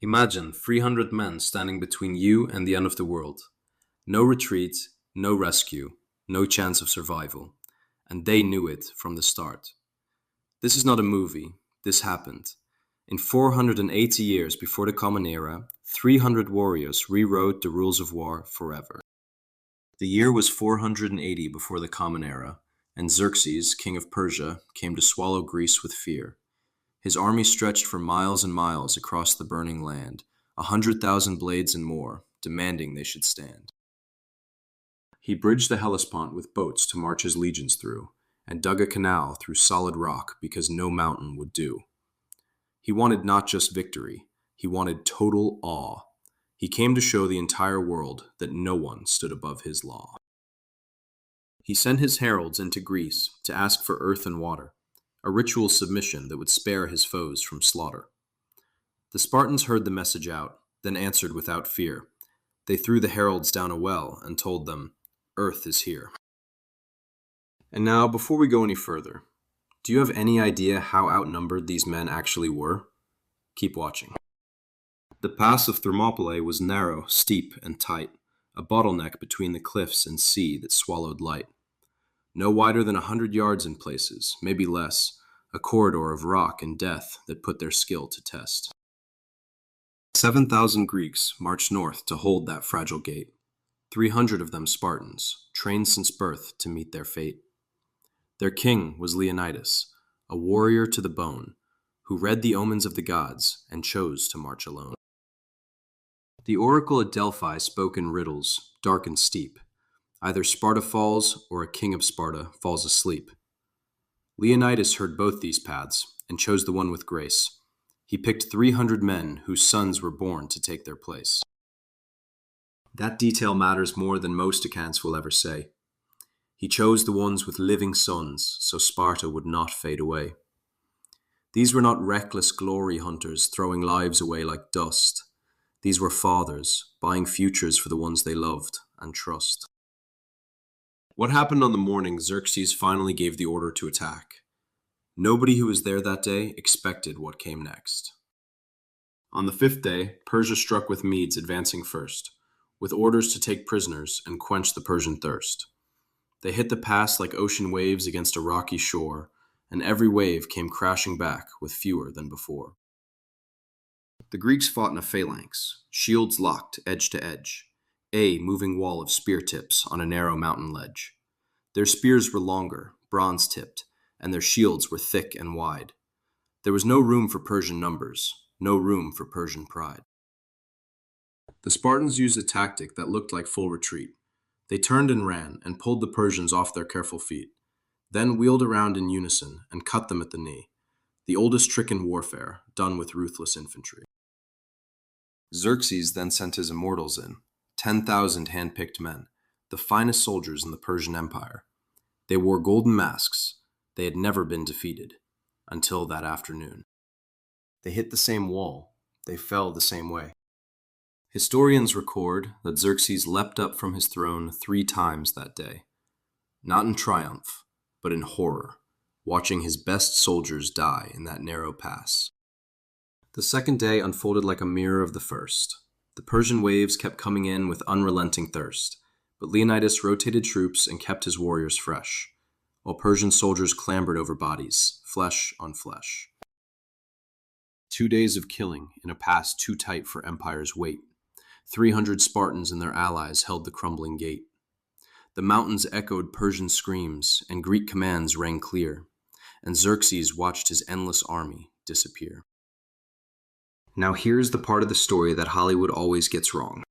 Imagine 300 men standing between you and the end of the world. No retreat, no rescue, no chance of survival. And they knew it from the start. This is not a movie, this happened. In 480 years before the Common Era, 300 warriors rewrote the rules of war forever. The year was 480 before the Common Era, and Xerxes, king of Persia, came to swallow Greece with fear. His army stretched for miles and miles across the burning land, 100,000 blades and more, demanding they should stand. He bridged the Hellespont with boats to march his legions through, and dug a canal through solid rock because no mountain would do. He wanted not just victory, he wanted total awe. He came to show the entire world that no one stood above his law. He sent his heralds into Greece to ask for earth and water, a ritual submission that would spare his foes from slaughter. The Spartans heard the message out, then answered without fear. They threw the heralds down a well and told them, "Earth is here." And now, before we go any further, do you have any idea how outnumbered these men actually were? Keep watching. The pass of Thermopylae was narrow, steep, and tight, a bottleneck between the cliffs and sea that swallowed light. No wider than 100 yards in places, maybe less, a corridor of rock and death that put their skill to test. 7,000 Greeks marched north to hold that fragile gate, 300 of them Spartans, trained since birth to meet their fate. Their king was Leonidas, a warrior to the bone, who read the omens of the gods and chose to march alone. The oracle at Delphi spoke in riddles, dark and steep. Either Sparta falls or a king of Sparta falls asleep. Leonidas heard both these paths and chose the one with grace. He picked 300 men whose sons were born to take their place. That detail matters more than most accounts will ever say. He chose the ones with living sons so Sparta would not fade away. These were not reckless glory hunters throwing lives away like dust. These were fathers, buying futures for the ones they loved and trust. What happened on the morning Xerxes finally gave the order to attack? Nobody who was there that day expected what came next. On the 5th day, Persia struck with Medes advancing first, with orders to take prisoners and quench the Persian thirst. They hit the pass like ocean waves against a rocky shore, and every wave came crashing back with fewer than before. The Greeks fought in a phalanx, shields locked edge to edge, a moving wall of spear tips on a narrow mountain ledge. Their spears were longer, bronze-tipped, and their shields were thick and wide. There was no room for Persian numbers, no room for Persian pride. The Spartans used a tactic that looked like full retreat. They turned and ran and pulled the Persians off their careful feet, then wheeled around in unison and cut them at the knee, the oldest trick in warfare, done with ruthless infantry. Xerxes then sent his immortals in, 10,000 hand-picked men, the finest soldiers in the Persian Empire. They wore golden masks. They had never been defeated, until that afternoon. They hit the same wall. They fell the same way. Historians record that Xerxes leapt up from his throne 3 times that day, not in triumph, but in horror, watching his best soldiers die in that narrow pass. The second day unfolded like a mirror of the first. The Persian waves kept coming in with unrelenting thirst, but Leonidas rotated troops and kept his warriors fresh, while Persian soldiers clambered over bodies, flesh on flesh. 2 days of killing in a pass too tight for empire's weight. 300 Spartans and their allies held the crumbling gate. The mountains echoed Persian screams, and Greek commands rang clear, and Xerxes watched his endless army disappear. Now here's the part of the story that Hollywood always gets wrong.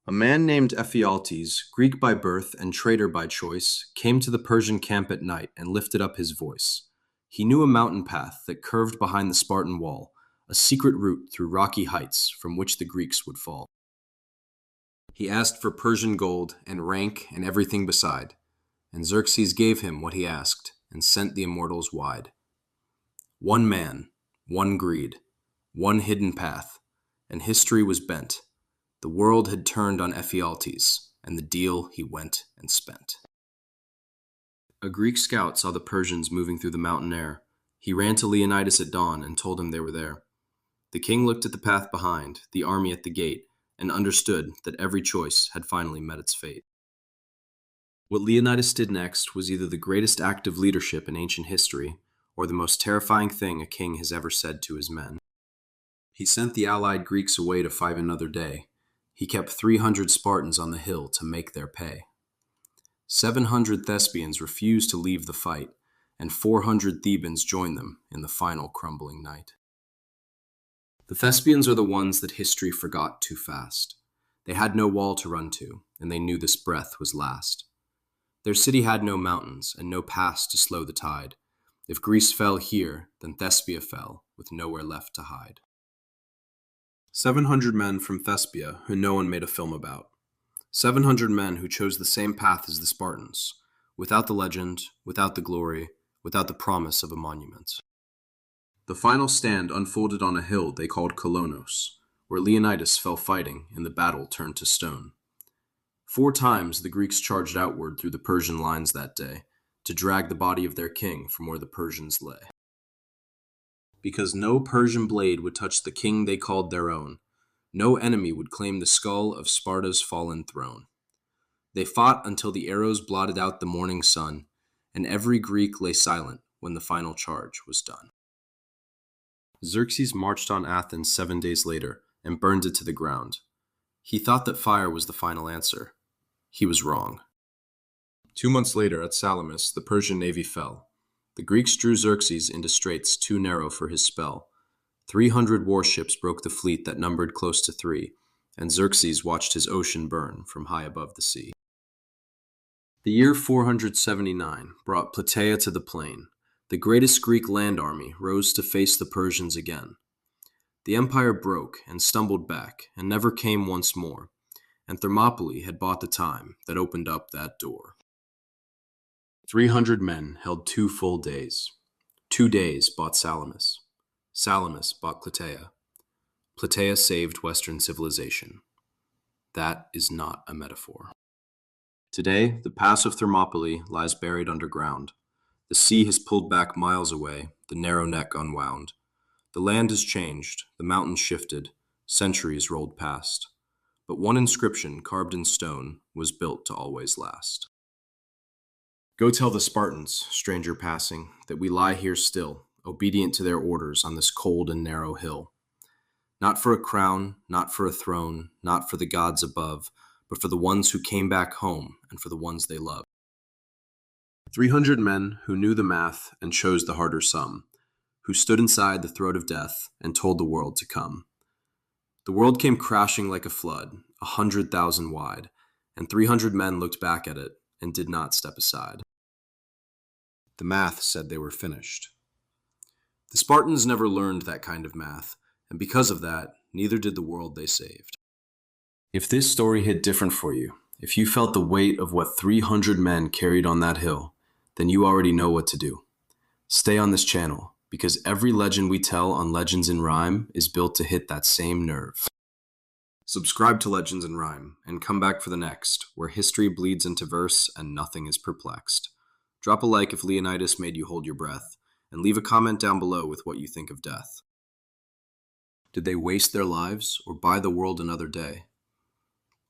A man named Ephialtes, Greek by birth and traitor by choice, came to the Persian camp at night and lifted up his voice. He knew a mountain path that curved behind the Spartan wall, a secret route through rocky heights from which the Greeks would fall. He asked for Persian gold and rank and everything beside, and Xerxes gave him what he asked and sent the immortals wide. One man, one greed, one hidden path, and history was bent. The world had turned on Ephialtes, and the deal he went and spent. A Greek scout saw the Persians moving through the mountain air. He ran to Leonidas at dawn and told him they were there. The king looked at the path behind, the army at the gate, and understood that every choice had finally met its fate. What Leonidas did next was either the greatest act of leadership in ancient history, or the most terrifying thing a king has ever said to his men. He sent the allied Greeks away to fight another day. He kept 300 Spartans on the hill to make their pay. 700 Thespians refused to leave the fight, and 400 Thebans joined them in the final crumbling night. The Thespians are the ones that history forgot too fast. They had no wall to run to, and they knew this breath was last. Their city had no mountains and no pass to slow the tide. If Greece fell here, then Thespia fell, with nowhere left to hide. 700 men from Thespia who no one made a film about. 700 men who chose the same path as the Spartans, without the legend, without the glory, without the promise of a monument. The final stand unfolded on a hill they called Kolonos, where Leonidas fell fighting and the battle turned to stone. 4 times the Greeks charged outward through the Persian lines that day, to drag the body of their king from where the Persians lay. Because no Persian blade would touch the king they called their own, no enemy would claim the skull of Sparta's fallen throne. They fought until the arrows blotted out the morning sun, and every Greek lay silent when the final charge was done. Xerxes marched on Athens 7 days later and burned it to the ground. He thought that fire was the final answer. He was wrong. 2 months later at Salamis, the Persian navy fell. The Greeks drew Xerxes into straits too narrow for his spell. 300 warships broke the fleet that numbered close to 3, and Xerxes watched his ocean burn from high above the sea. The year 479 brought Plataea to the plain. The greatest Greek land army rose to face the Persians again. The empire broke and stumbled back and never came once more, and Thermopylae had bought the time that opened up that door. 300 men held 2 full days. 2 days bought Salamis. Salamis bought Plataea. Plataea saved Western civilization. That is not a metaphor. Today, the pass of Thermopylae lies buried underground. The sea has pulled back miles away, the narrow neck unwound. The land has changed, the mountains shifted, centuries rolled past. But one inscription carved in stone was built to always last. Go tell the Spartans, stranger passing, that we lie here still, obedient to their orders on this cold and narrow hill. Not for a crown, not for a throne, not for the gods above, but for the ones who came back home and for the ones they loved. 300 men who knew the math and chose the harder sum, who stood inside the throat of death and told the world to come. The world came crashing like a flood, 100,000 wide, and 300 men looked back at it and did not step aside. The math said they were finished. The Spartans never learned that kind of math, and because of that, neither did the world they saved. If this story hit different for you, if you felt the weight of what 300 men carried on that hill, then you already know what to do. Stay on this channel, because every legend we tell on Legends in Rhyme is built to hit that same nerve. Subscribe to Legends in Rhyme, and come back for the next, where history bleeds into verse and nothing is perplexed. Drop a like if Leonidas made you hold your breath, and leave a comment down below with what you think of death. Did they waste their lives, or buy the world another day?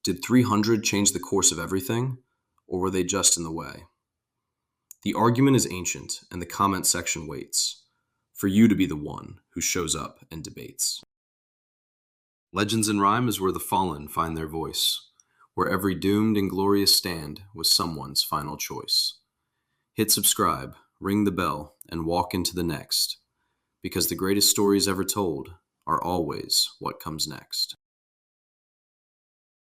Did 300 change the course of everything, or were they just in the way? The argument is ancient, and the comment section waits for you to be the one who shows up and debates. Legends in Rhyme is where the fallen find their voice, where every doomed and glorious stand was someone's final choice. Hit subscribe, ring the bell, and walk into the next, because the greatest stories ever told are always what comes next.